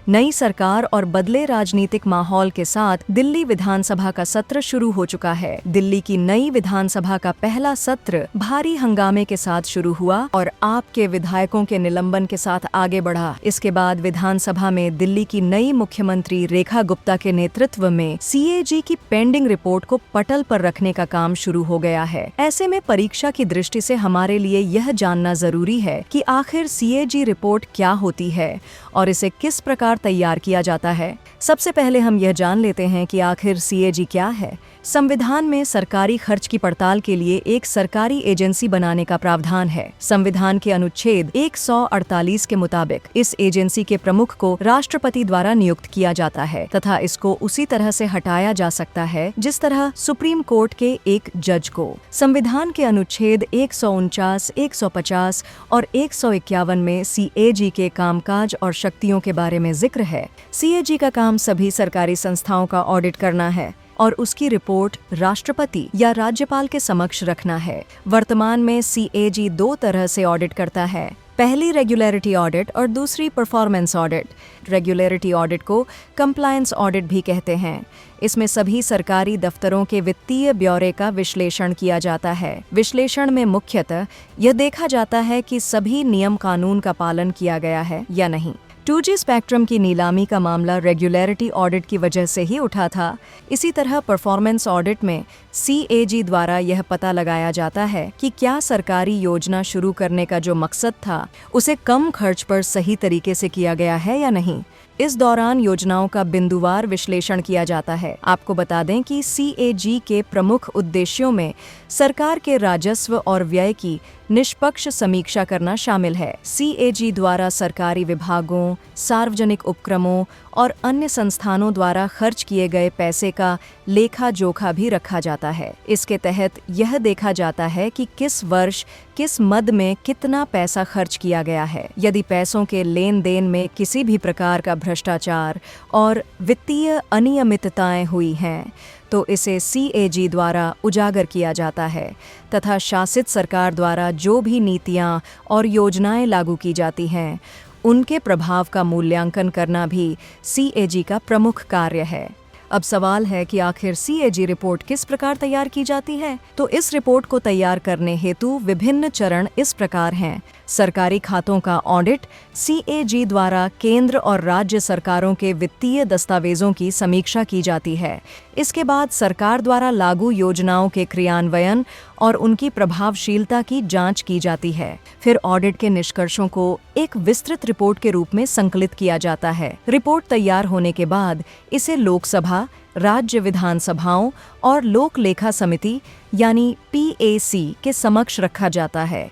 नई सरकार और बदले राजनीतिक माहौल के साथ दिल्ली विधानसभा का सत्र शुरू हो चुका है। दिल्ली की नई विधानसभा का पहला सत्र भारी हंगामे के साथ शुरू हुआ और आप के विधायकों के निलंबन के साथ आगे बढ़ा। इसके बाद विधानसभा में दिल्ली की नई मुख्यमंत्री रेखा गुप्ता के नेतृत्व में सीएजी की पेंडिंग रिपोर्ट को पटल पर रखने का काम शुरू हो गया है। ऐसे में परीक्षा की दृष्टि से हमारे लिए यह जानना जरूरी है कि आखिर सीएजी रिपोर्ट क्या होती है और इसे किस प्रकार तैयार किया जाता है। सबसे पहले हम यह जान लेते हैं कि आखिर सीएजी क्या है। संविधान में सरकारी खर्च की पड़ताल के लिए एक सरकारी एजेंसी बनाने का प्रावधान है। संविधान के अनुच्छेद 148 के मुताबिक इस एजेंसी के प्रमुख को राष्ट्रपति द्वारा नियुक्त किया जाता है तथा इसको उसी तरह से हटाया जा सकता है जिस तरह सुप्रीम कोर्ट के एक जज को। संविधान के अनुच्छेद 149, 150 और 151 में सीएजी के कामकाज और शक्तियों के बारे में जिक्र है। सीएजी का काम सभी सरकारी संस्थाओं का ऑडिट करना है और उसकी रिपोर्ट राष्ट्रपति या राज्यपाल के समक्ष रखना है। वर्तमान में सीएजी दो तरह से ऑडिट करता है, पहली रेगुलरिटी ऑडिट और दूसरी परफॉर्मेंस ऑडिट। रेगुलरिटी ऑडिट को कंप्लायंस ऑडिट भी कहते हैं। इसमें सभी सरकारी दफ्तरों के वित्तीय ब्यौरे का विश्लेषण किया जाता है। विश्लेषण में मुख्यतः यह देखा जाता है कि सभी नियम कानून का पालन किया गया है या नहीं। 2G स्पेक्ट्रम की नीलामी का मामला रेगुलरिटी ऑडिट की वजह से ही उठा था। इसी तरह परफॉर्मेंस ऑडिट में सीएजी द्वारा यह पता लगाया जाता है कि क्या सरकारी योजना शुरू करने का जो मकसद था उसे कम खर्च पर सही तरीके से किया गया है या नहीं। इस दौरान योजनाओं का बिंदुवार विश्लेषण किया जाता है। आपको बता दें कि सीएजी के प्रमुख उद्देश्यों में सरकार के राजस्व और व्यय की निष्पक्ष समीक्षा करना शामिल है। सीएजी द्वारा सरकारी विभागों, सार्वजनिक उपक्रमों और अन्य संस्थानों द्वारा खर्च किए गए पैसे का लेखा जोखा भी रखा जाता है। इसके तहत यह देखा जाता है कि किस वर्ष किस मद में कितना पैसा खर्च किया गया है। यदि पैसों के लेन देन में किसी भी प्रकार का भ्रष्टाचार और वित्तीय अनियमितताएं हुई हैं तो इसे सीएजी द्वारा उजागर किया जाता है तथा शासित सरकार द्वारा जो भी नीतियां और योजनाएं लागू की जाती हैं उनके प्रभाव का मूल्यांकन करना भी सीएजी का प्रमुख कार्य है। अब सवाल है कि आखिर सीएजी रिपोर्ट किस प्रकार तैयार की जाती है। तो इस रिपोर्ट को तैयार करने हेतु विभिन्न चरण इस प्रकार हैं। सरकारी खातों का ऑडिट। सीएजी द्वारा केंद्र और राज्य सरकारों के वित्तीय दस्तावेजों की समीक्षा की जाती है। इसके बाद सरकार द्वारा लागू योजनाओं के क्रियान्वयन और उनकी प्रभावशीलता की जांच की जाती है। फिर ऑडिट के निष्कर्षों को एक विस्तृत रिपोर्ट के रूप में संकलित किया जाता है। रिपोर्ट तैयार होने के बाद इसे लोकसभा, राज्य विधानसभाओं और लोक लेखा समिति यानी पीएसी के समक्ष रखा जाता है।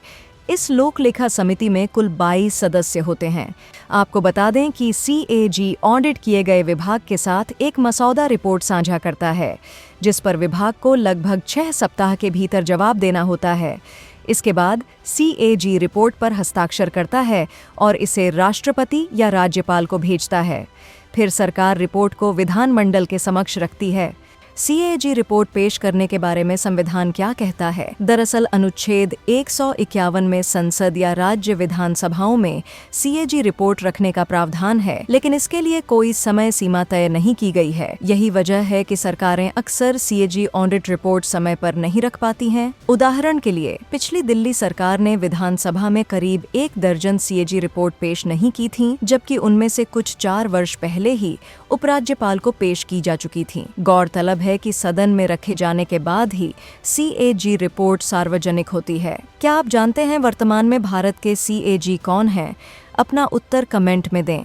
इस लोक लेखा समिति में कुल 22 सदस्य होते हैं। आपको बता दें कि सीएजी ऑडिट किए गए विभाग के साथ एक मसौदा रिपोर्ट साझा करता है जिस पर विभाग को लगभग 6 सप्ताह के भीतर जवाब देना होता है। इसके बाद सीएजी रिपोर्ट पर हस्ताक्षर करता है और इसे राष्ट्रपति या राज्यपाल को भेजता है। फिर सरकार रिपोर्ट को विधानमंडल के समक्ष रखती है। सीएजी रिपोर्ट पेश करने के बारे में संविधान क्या कहता है? दरअसल अनुच्छेद 151 में संसद या राज्य विधानसभाओं में सीएजी रिपोर्ट रखने का प्रावधान है, लेकिन इसके लिए कोई समय सीमा तय नहीं की गई है। यही वजह है कि सरकारें अक्सर सीएजी ऑडिट रिपोर्ट समय पर नहीं रख पाती हैं। उदाहरण के लिए पिछली दिल्ली सरकार ने विधानसभा में करीब 1 दर्जन सीएजी रिपोर्ट पेश नहीं की थी, जबकि उनमें से कुछ 4 वर्ष पहले ही उपराज्यपाल को पेश की जा चुकी थी। गौरतलब है कि सदन में रखे जाने के बाद ही सीएजी रिपोर्ट सार्वजनिक होती है। क्या आप जानते हैं वर्तमान में भारत के सीएजी कौन हैं? अपना उत्तर कमेंट में दें।